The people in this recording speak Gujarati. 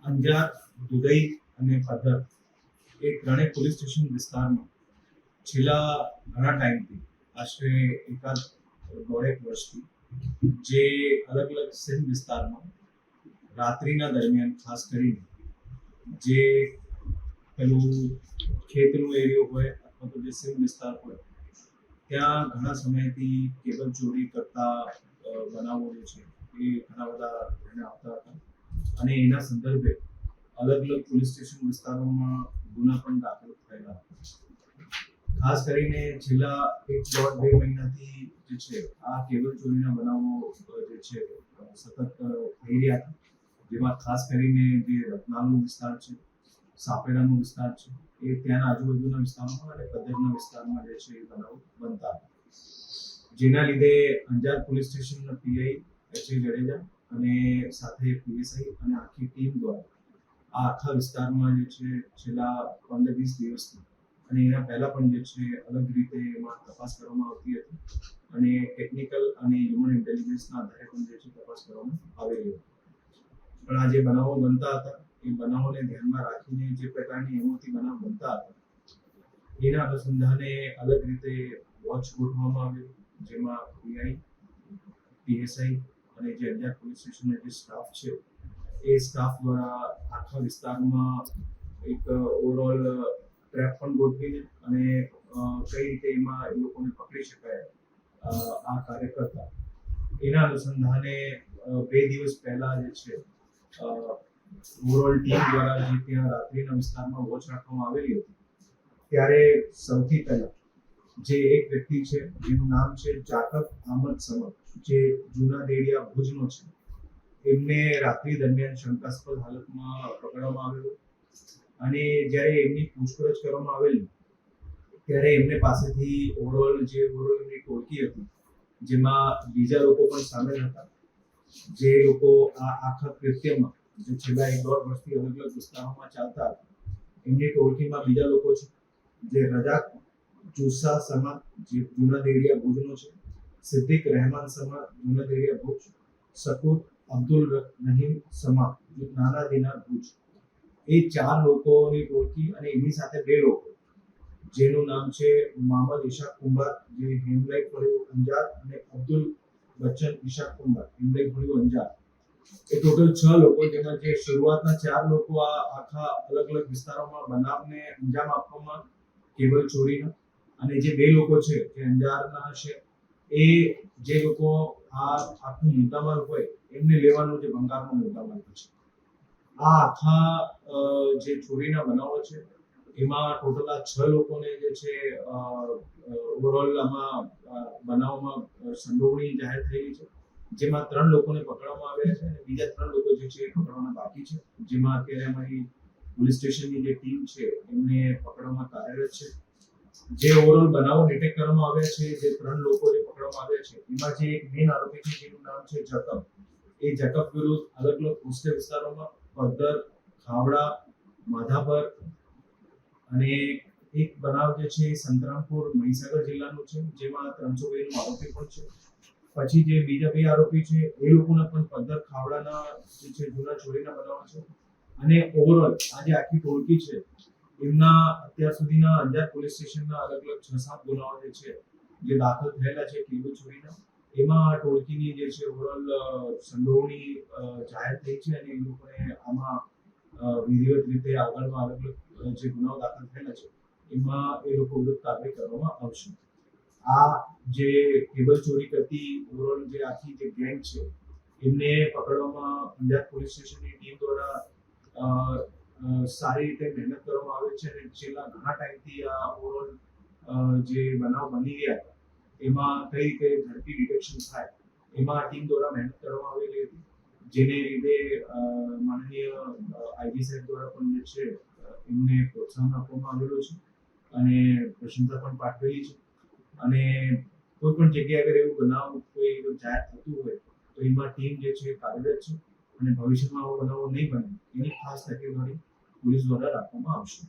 અંજાર, દુધઈ અને પદ્ધર એ ત્રણેય પોલીસ સ્ટેશન વિસ્તારમાં છેલ્લા ઘણા ટાઈમથી આશરે એકાદ દોઢેક વર્ષથી જે અલગ અલગ સીમ વિસ્તારમાં રાત્રિના દરમિયાન ખાસ કરીને જે પેલું ખેતનો એરિયો હોય અથવા તો જે સીમ વિસ્તાર હોય ત્યાં ઘણા સમયથી કેબલ ચોરી કરતા બનાવો જે છે એ ઘણા બધા ધ્યાને આવતા હતા અને એના સંદર્ભે અલગ અલગ પોલીસ સ્ટેશન વિસ્તારોમાં ગુના પણ દાખલ થયેલા હતા. ખાસ કરીને છેલ્લા 1.5-2 મહિનાથી જે છે આ કેબલ ચોરીના બનાવો જે છે સતત થઈ રહ્યા હતા, જેમાં ખાસ કરીને જે રત્નાલનો વિસ્તાર છે, સાપેડાનો વિસ્તાર છે, એ ત્યાંના આજુબાજુના વિસ્તારોમાં અને પદ્ધરના વિસ્તારમાં જે છે એ બનાવો બનતા હતા. જેના લીધે અંજાર પોલીસ સ્ટેશનના પીઆઈ એચ.એ. જાડેજા અને સાથે પીએસઆઈ અને આખી ટીમ દ્વારા આ આખા વિસ્તારમાં જે છે છેલ્લા 15-20 દિવસથી અને એના પહેલા પણ જે છે અલગ રીતે એમાં તપાસ કરવામાં આવતી હતી અને ટેકનિકલ અને હ્યુમન ઇન્ટેલિજન્સના આધારે પણ જે છે તપાસ કરવામાં આવી રહી હતી. પણ આ જે બનાવો બનતા હતા એ બનાવોને ધ્યાનમાં રાખીને જે પ્રકારની એમઓથી બનાવ બનતા હતા એના અનુસંધાને અલગ રીતે વોચ ગોઠવવામાં આવ્યો, જેમાં પીઆઈ, પીએસઆઈ અને જે અંજાર પોલીસ સ્ટેશનનો જે સ્ટાફ છે એ સ્ટાફ દ્વારા આખા વિસ્તારમાં એક ઓવરઓલ ટ્રેપ પણ ગોઠવીને અને કઈ રીતે એમાં એ લોકોને પકડી શકાય આ કાર્ય કરતા એના અનુસંધાને 2 દિવસ પહેલા જે છે ઓવરઓલ ટીમ દ્વારા જે ત્યાં રાત્રિના વિસ્તારમાં વોચ રાખવામાં આવેલી હતી ત્યારે સૌથી પહેલા જે એક વ્યક્તિ છે જેનું નામ છે જાકબ અહમદ સમદ, જે જૂના દેડિયા ભુજનો છે, એમને રાત્રિ દરમિયાન શંકાસ્પદ હાલતમાં પકડવામાં આવેલો અને જ્યારે એમની પૂછપરછ કરવામાં આવેલી ત્યારે એમને પાસેથી ઓવરઓલ એમની ટોળકી હતી જેમાં બીજા લોકો પણ સામેલ હતા, જે લોકો આ આખા કૃત્યમાં જે છેલ્લા 1.5 વર્ષથી અલગ અલગ વિસ્તારોમાં ચાલતા હતા એમની ટોળકીમાં બીજા લોકો છે જે રજાક જુસ્સા સમા, જે જૂના દેડિયા ભુજનો છે, સિદ્દીક રહેમાન સમા, જૂના દેડિયા ભુજ, શકુર અબ્દુલ રહીમ સમા, નાના દિનાર ભુજ, એ 4 લોકોની ટોળકી અને એની સાથે 2 લોકો જેનું નામ છે મોહમ્મદ ઇશાક કુંભાર, જે હેમલાઇટ ફળિયું અંજાર, અને અબ્દુલ બચ્ચન ઇશાક કુંભાર, હેમલાઇટ ફળિયું અંજાર, એ ટોટલ 6 લોકો, જેમાં જે શરૂઆતના 4 લોકો આ આખા અલગ અલગ વિસ્તારોમાં બનાવને અંજામ આપવામાં કેબલ ચોરીના, અને જે 2 લોકો છે જે અંજારના છે એ જે લોકો આ આખું મુદ્દામાલ હોય એમને લેવાનું જે ભંગારનો મુદ્દામાલ છે. આ આખા જે ચોરીના બનાવો છે એમાં ટોટલ આ 6 લોકોને જે છે ઓવરઓલ આમાં બનાવમાં સંડોવણી જાહેર થયેલી છે, જેમાં 3 લોકોને પકડવામાં આવ્યા છે અને બીજા 3 લોકો જે છે એ પકડવાના બાકી છે, જેમાં અત્યારે અમારી પોલીસ સ્ટેશનની જે ટીમ છે એમને પકડવામાં કાર્યરત છે. જે ઓવરઓલ બનાવો ડિટેક્ટ કરવામાં આવ્યા છે, જે 3 લોકો જે પકડવામાં આવ્યા છે એમાં જે એક મેઇન આરોપી છે જેનું નામ છે જકબ, એ જકબ વિરુદ્ધ અલગ અલગ કોસ્ટલ વિસ્તારોમાં પદ્ધર, ખાવડા, માધાપર અને એક બનાવ જે છે સંતરામપુર મહીસાગર જિલ્લાનું છે, જેમાં 302 નો આરોપી પણ છે. પછી જે બીજા 2 આરોપી છે એ લોકોના પણ પદ્ધર, ખાવડાના જે છે જૂના ચોરીના બનાવો છે અને ઓવરઓલ આ જે આખી ટોળકી છે એમના અત્યાર સુધીના અંજાર પોલીસ સ્ટેશનના અલગ અલગ 6-7 ગુનાઓ જે છે જે દાખલ થયેલા છે કેબલ ચોરીના, એમાં આ ટોળકીની જે છે ઓવરઓલ સંડોવણી જાહેર થઈ છે અને એ લોકોને આમાં વિધિવત રીતે આગળમાં અલગ અલગ જે ગુનાઓ દાખલ થયેલા છે એમાં એ લોકો વિરુદ્ધ કાર્યવાહી કરવામાં આવશે. આ જે કેબલ ચોરી કરતી ઓવરઓલ જે આખી જે ગેંગ છે એમને પકડવામાં અંજાર પોલીસ સ્ટેશનની ટીમ દ્વારા સારી રીતે મહેનત કરવામાં આવે છે અને છેલ્લા ઘણા ટાઈમથી આ ઓવરઓલ જે બનાવ બની ગયા હતા એમાં કઈ રીતે ઝડપી ડિટેક્શન થાય એમાં ટીમ દ્વારા મહેનત કરવામાં આવેલી હતી, જેને લીધે માનનીય આઈજી સાહેબ દ્વારા પણ જે છે એમને પ્રોત્સાહન આપવામાં આવેલું છે અને પ્રશંસા પણ પાઠવેલી છે. અને કોઈ પણ જગ્યાએ અગર એવું બનાવ કોઈ જાહેર થતું હોય તો એમાં ટીમ જે છે કાર્યરત છે અને ભવિષ્યમાં આવો બનાવો નહીં બને એની ખાસ તકેદારી પોલીસ દ્વારા રાખવામાં આવશે.